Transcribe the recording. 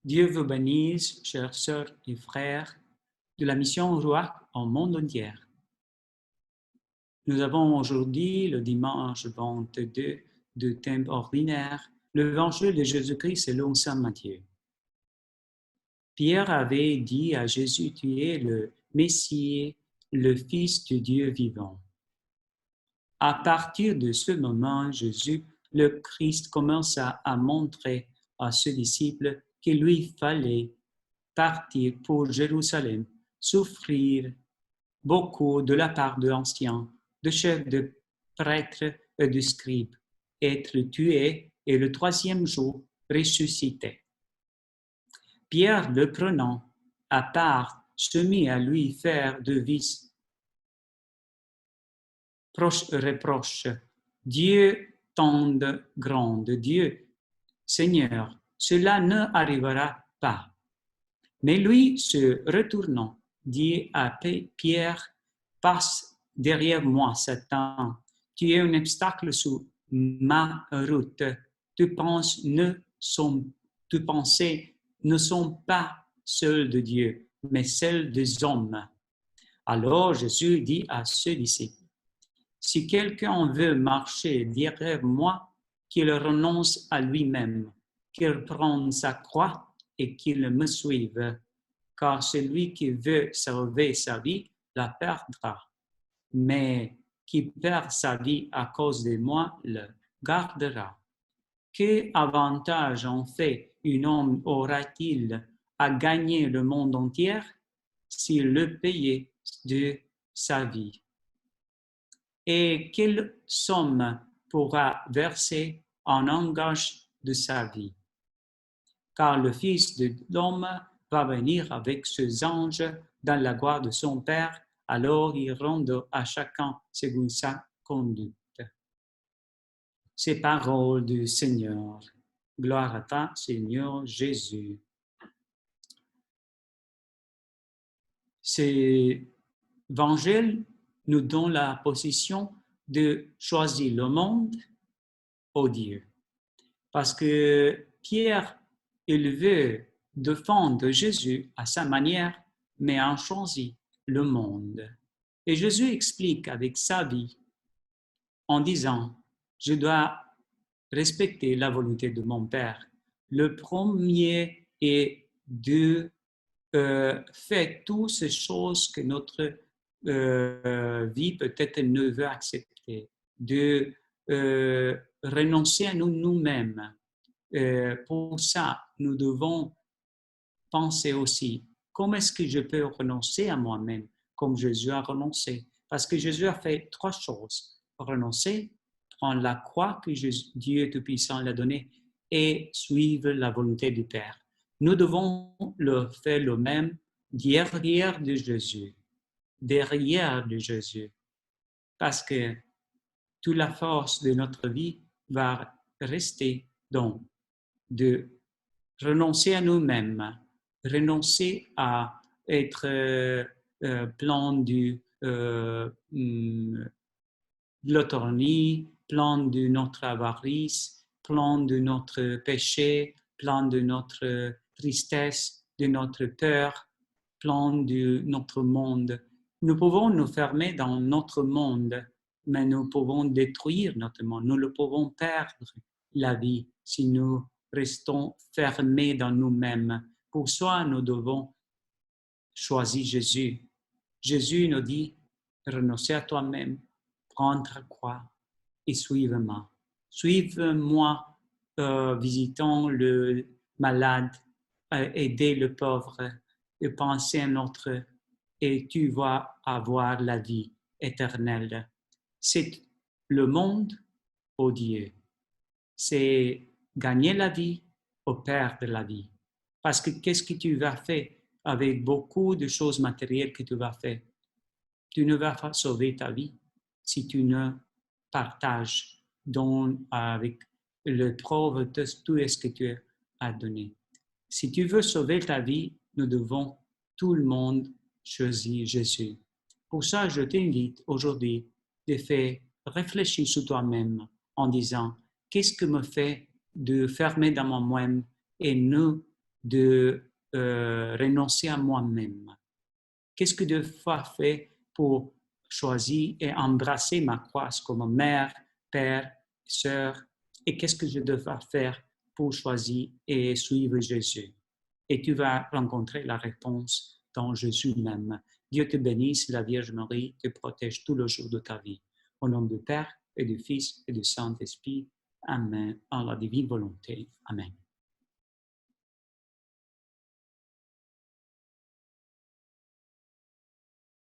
Dieu vous bénisse, chères sœurs et frères de la mission Ruach en monde entier. Nous avons aujourd'hui, le dimanche 22 du thème ordinaire, l'évangile de Jésus-Christ selon saint Matthieu. Pierre avait dit à Jésus, tu es le Messie, le Fils du Dieu vivant. À partir de ce moment, Jésus, le Christ, commença à montrer à ses disciples qu'il lui fallait partir pour Jérusalem, souffrir beaucoup de la part de l'ancien, de chefs de prêtres et de scribes, être tué et le troisième jour ressuscité. Pierre, le prenant à part, se mit à lui faire de vices reproches. Dieu tende grande, Dieu, Seigneur, cela ne arrivera pas. Mais lui, se retournant, dit à Pierre, passe derrière moi, Satan, tu es un obstacle sur ma route. Tes pensées ne sont pas celles de Dieu, mais celles des hommes. Alors Jésus dit à ses disciples, si quelqu'un veut marcher derrière moi, qu'il renonce à lui-même, qu'il prenne sa croix et qu'il me suive. Car celui qui veut sauver sa vie la perdra, mais qui perd sa vie à cause de moi le gardera. Quel avantage en fait un homme aura-t-il à gagner le monde entier s'il le payait de sa vie? Et quelle somme pourra verser en gage de sa vie? Car le Fils de l'homme va venir avec ses anges dans la gloire de son Père, alors il rend à chacun selon sa conduite. Ces paroles du Seigneur. Gloire à toi, Seigneur Jésus. Cet évangile nous donne la position de choisir le monde au Dieu. Parce que Pierre, il veut défendre Jésus à sa manière, mais en choisit le monde. Et Jésus explique avec sa vie en disant, je dois respecter la volonté de mon Père. Le premier est de faire toutes ces choses que notre vie peut-être ne veut accepter, de renoncer à nous-mêmes. Pour ça, nous devons penser aussi, comment est-ce que je peux renoncer à moi-même comme Jésus a renoncé? Parce que Jésus a fait trois choses. Renoncer, prendre la croix que Dieu Tout-Puissant l'a donnée et suivre la volonté du Père. Nous devons le faire le même derrière de Jésus. Derrière de Jésus. Parce que toute la force de notre vie va rester dans de renoncer à nous-mêmes, renoncer à être plein de l'autonomie, plein de notre avarice, plein de notre péché, plein de notre tristesse, de notre peur, plein de notre monde. Nous pouvons nous fermer dans notre monde, mais nous pouvons détruire notre monde. Nous le pouvons perdre la vie si nous restons fermés dans nous-mêmes. Pour ça, nous devons choisir Jésus. Jésus nous dit, renoncer à toi-même, prendre ta croix et suivre-moi. Suivre-moi, visitant le malade, aider le pauvre, et penser à notre, et tu vas avoir la vie éternelle. C'est le monde au Dieu. C'est gagner la vie ou perdre la vie. Parce que qu'est-ce que tu vas faire avec beaucoup de choses matérielles que tu vas faire? Tu ne vas pas sauver ta vie si tu ne partages avec l'épreuve de tout ce que tu as donné. Si tu veux sauver ta vie, nous devons tout le monde choisir Jésus. Pour ça, je t'invite aujourd'hui de faire réfléchir sur toi-même en disant qu'est-ce que me fait de fermer dans moi-même et ne de renoncer à moi-même? Qu'est-ce que je dois faire pour choisir et embrasser ma croix comme mère, père, sœur? Et qu'est-ce que je dois faire pour choisir et suivre Jésus? Et tu vas rencontrer la réponse dans Jésus même. Dieu te bénisse, la Vierge Marie te protège tout le jour de ta vie. Au nom du Père et du Fils et du Saint-Esprit. Amen. En la divine volonté. Amen.